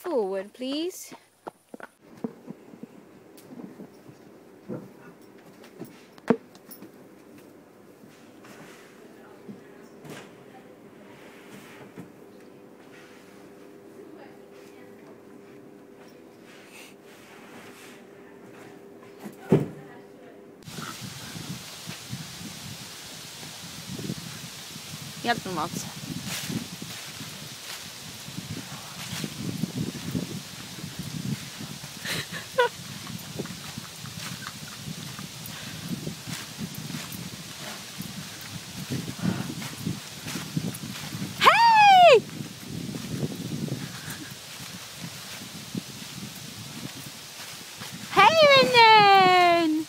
forward, please. Helt normalt. Hej! Hej vännen!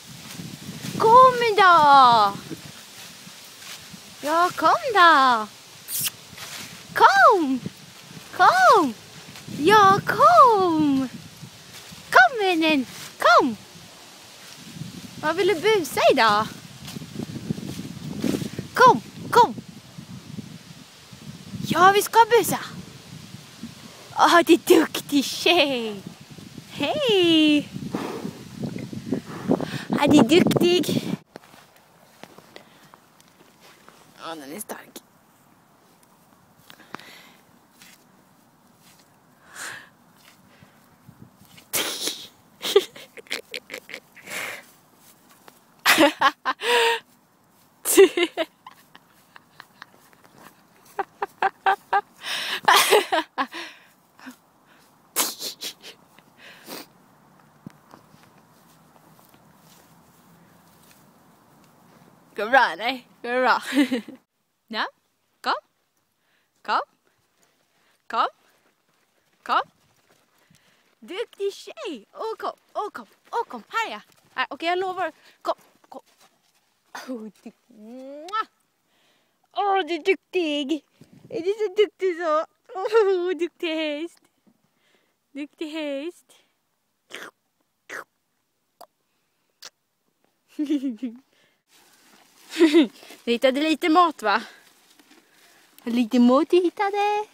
Kom då! Ja, kom då! Kom! Kom! Ja, kom! Kom vännen! Kom! Vad vill du busa idag? Kom! Kom! Ja, vi ska busa! Åh, det är duktig tjej! Hej! Ja, det är duktig! Ja, den är stark. Går bra, nej? Går bra. Ja, kom. Kom. Kom. Kom. Duktig tjej. Kom. Kom. Här är jag. Okej, jag lovar. Kom. Du är duktig. Är du så duktig så? Duktig häst. Duktig häst. Du hittade lite mat, va? Lite mat du hittade.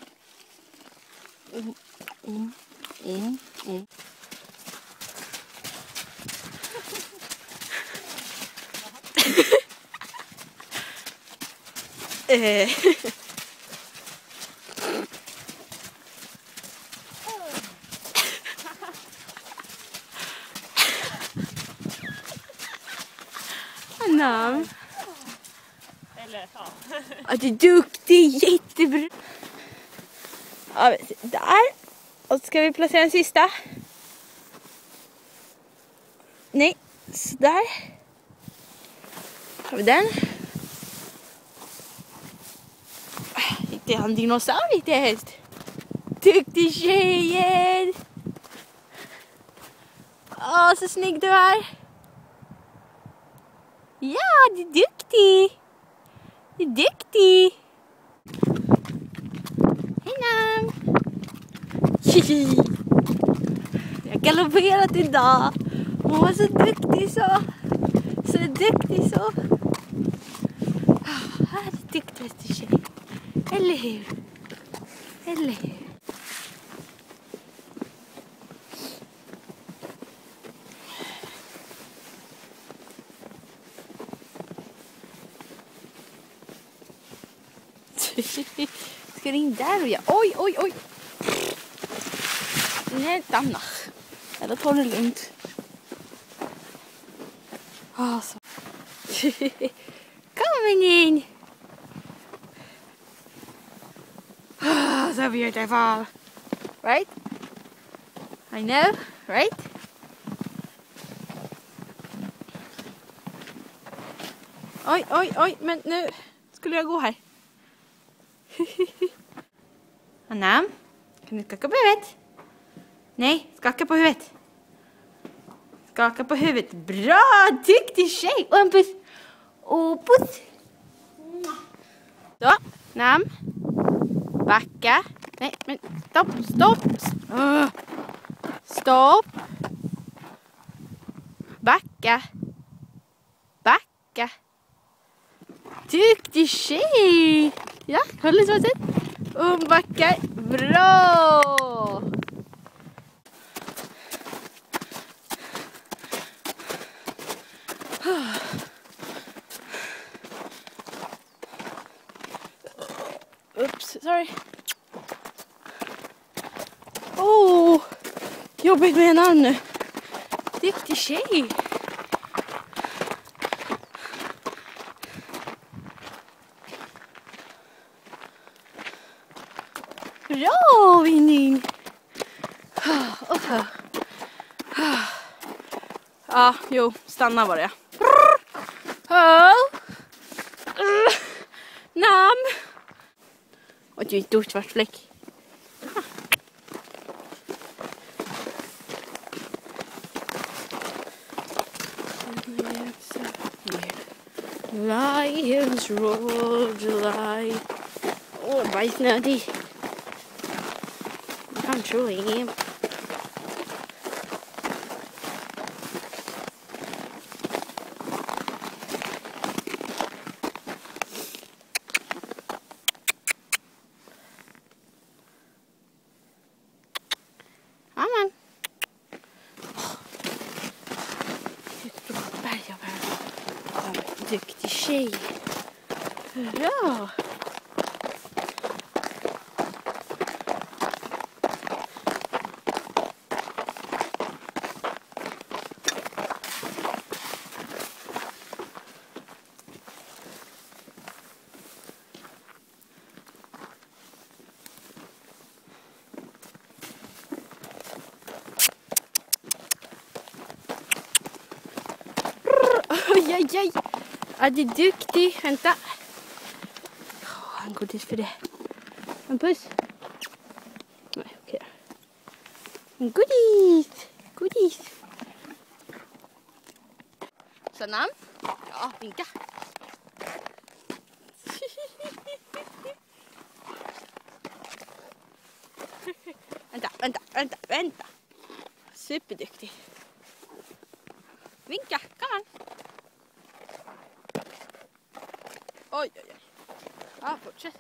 Anam. Eller, ja. Du är duktig, jättebra. Ja, där. Och så ska vi placera den sista. Nej, så där. Har vi den. Det är en dinosaurie, det är häst. Duktig tjejen. Åh, så snygg du är. Ja, du är duktig. Du är duktig. Hej namn. Jag har galopperat idag. Hon var så duktig så. Så duktig så. Här är duktigaste tjej. Eller hur? Eller hur? Ska du in där och oj. Nej, stanna. Eller tar det lugnt. Så. Kom in. So beautiful. Right? I know, right? Oj, men nu skulle jag gå här. Anam, kan du skaka på huvudet? Nej, skaka på huvudet. Skaka på huvudet. Bra, duktig tjej. Och en puss. Och puss. Så, Nam. Backa. Nej, men stopp. Stopp. Backa. Duktig tjej. Ja, håll i så sätt. Och backar. Bra. Sorry. Oh, jobbigt med en arm nu. Duktig tjej. Bra, Vinning. Ja, jo, stanna var det. Namn. Och du är en stor svart fläck. Lions roar July. Åh, bajsnödig. I'm truly him. Amen. Duktig tjej. Bra. Oj, oj, oj. Ja, du är duktig. Vänta. Han går dit för det. En puss. Nej, okej. En godis. Godis. Så namn? Ja, vinka. Vänta. Superduktig. Vinka, kom on. Oj. Ja, fortsätt.